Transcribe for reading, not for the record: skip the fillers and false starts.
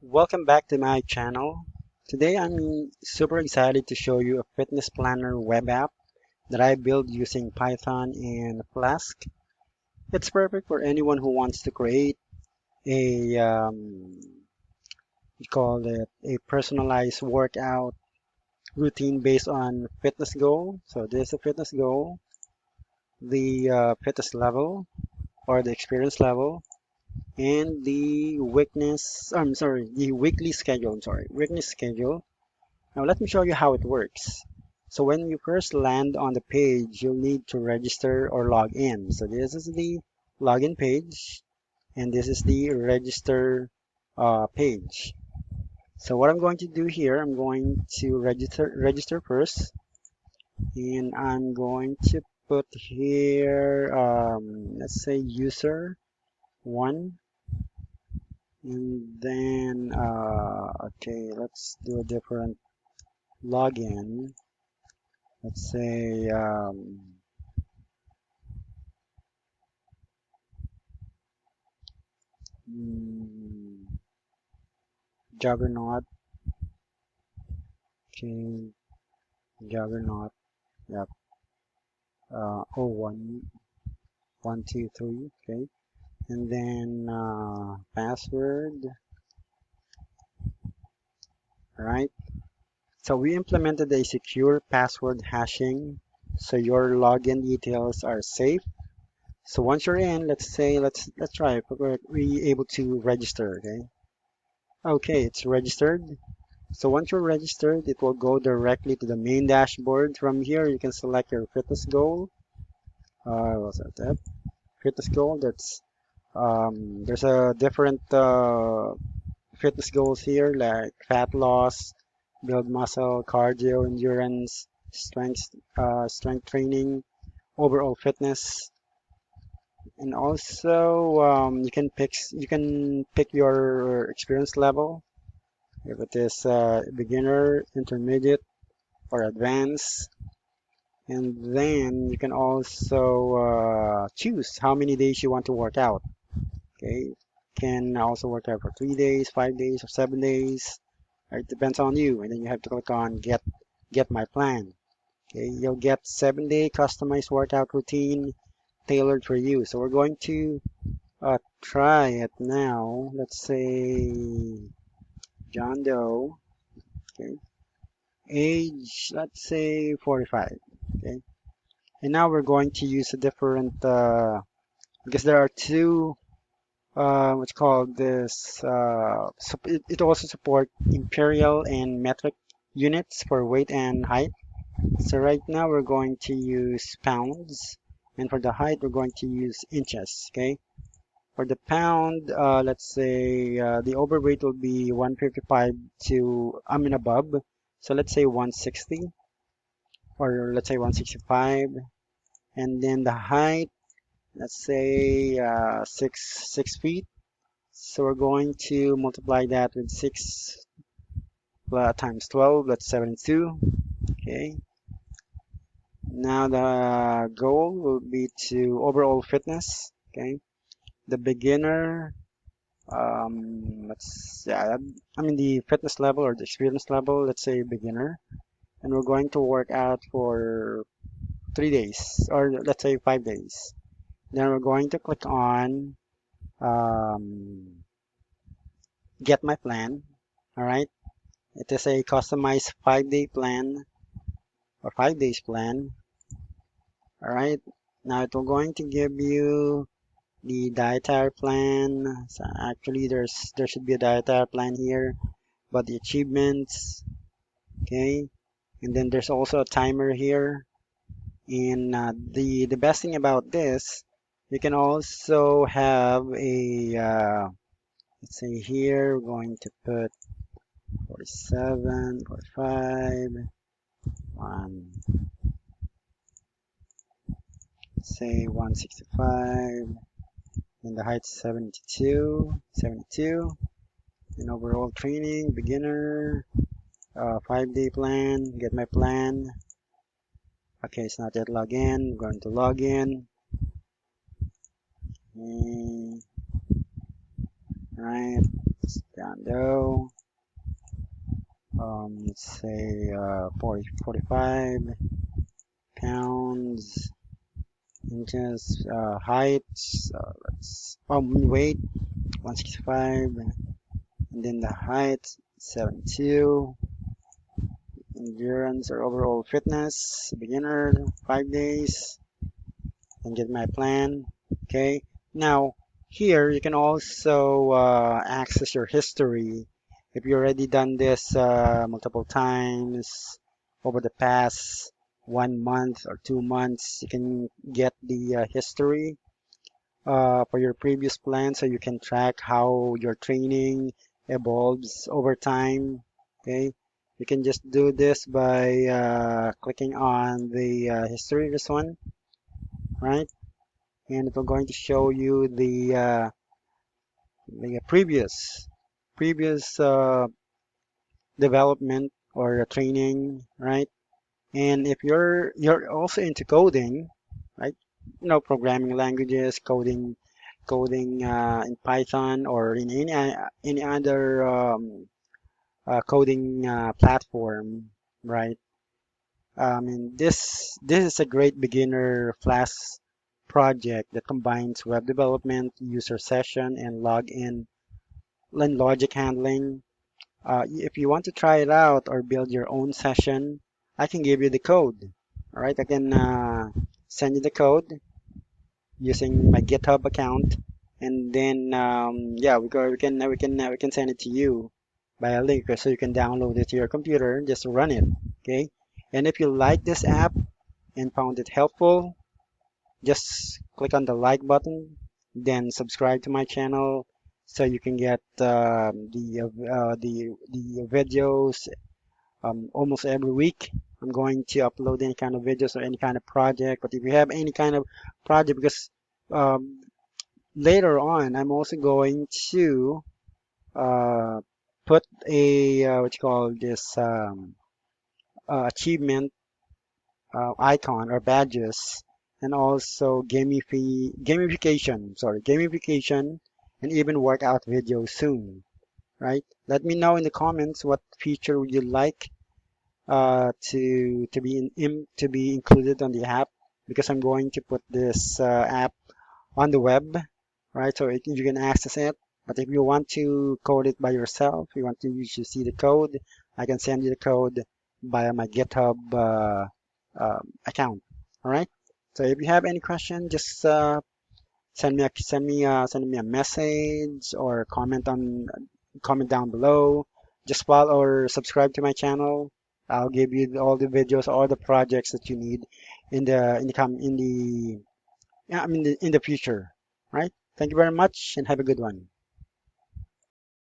Welcome back to my channel. Today I'm super excited to show you a fitness planner web app that I built using Python and Flask. It's perfect for anyone who wants to create a we call it a personalized workout routine based on fitness goal. So there's a fitness goal, the fitness level or the experience level, and the the weekly schedule. Weekly schedule. Now let me show you how it works. So when you first land on the page, you'll need to register or log in. So this is the login page, and this is the register page. So what I'm going to do here, I'm going to register first, and I'm going to put here, let's say user one, and then okay, let's do a different login. Let's say mm, Juggernaut. Okay, Juggernaut. Yep. Oh, 1, 1, 2, 3. Okay, and then password. Right. So we implemented a secure password hashing, so your login details are safe. So once you're in, let's say let's try it. We able to register. Okay. Okay, it's registered. So once you're registered, it will go directly to the main dashboard. From here, you can select your fitness goal. What's that? Fitness goal. There's a different fitness goals here, like fat loss, build muscle, cardio, endurance, strength training, overall fitness, and also you can pick your experience level. If it is beginner, intermediate, or advanced. And then you can also choose how many days you want to work out. Okay, can also work out for 3 days, 5 days, or 7 days. It depends on you. And then you have to click on get my plan. Okay, you'll get 7-day customized workout routine tailored for you. So we're going to try it now. Let's say John Doe. Okay, age let's say 45. Okay. And now we're going to use a different, because there are two, what's called this, it also support Imperial and metric units for weight and height. So right now we're going to use pounds, and for the height we're going to use inches, okay? For the pound, let's say the overweight will be 155 to, I mean above, so let's say 160, or let's say 165, and then the height, let's say 6 feet. So we're going to multiply that with 6 times 12. That's 72. Okay. Now the goal will be to overall fitness. Okay. The beginner. Let's yeah. I mean the fitness level or the experience level. Let's say beginner, and we're going to work out for 3 days or let's say 5 days. Then we're going to click on um, get my plan. All right. It is a customized 5-day plan or 5 days plan. All right. Now it will going to give you the dietary plan. So actually, there should be a dietary plan here, but the achievements. Okay. And then there's also a timer here. And the best thing about this, you can also have a let's say here we're going to put 47, 45, one, say 165, and the height 72, 72, and overall training, beginner, 5-day plan, get my plan. Okay, it's not yet log in. I'm going to log in. And, right, down low. Let's say 45 pounds, inches, height. Let's weight 165, and then the height 72. Endurance or overall fitness, beginner, 5 days, and get my plan. Okay. Now, here you can also access your history. If you already done this multiple times over the past 1 month or 2 months, you can get the history for your previous plan so you can track how your training evolves over time. Okay, you can just do this by clicking on the history, this one, right? And it will going to show you the previous development or training, right? And if you're also into coding, right? Programming languages, coding in Python or in any other coding platform, right? And this is a great beginner Flask project that combines web development, user session, and login and logic handling. If you want to try it out or build your own session, I can give you the code. All right, I can send you the code using my GitHub account, and then yeah, we can send it to you by a link so you can download it to your computer and just run it. Okay, and if you like this app and found it helpful, just click on the like button, then subscribe to my channel so you can get the videos almost every week. I'm going to upload any kind of videos or any kind of project. But if you have any kind of project, because um, later on I'm also going to uh, put a what you call this achievement icon or badges, and also gamification, and even workout videos soon, right? Let me know in the comments what feature would you like to be included on the app, because I'm going to put this app on the web, right? So you can access it. But if you want to code it by yourself, you want to you should see the code, I can send you the code via my GitHub account. All right. So if you have any question, just send me a message or comment down below. Just follow or subscribe to my channel. I'll give you all the videos, all the projects that you need in the yeah, I mean in the future. Right? Thank you very much and have a good one.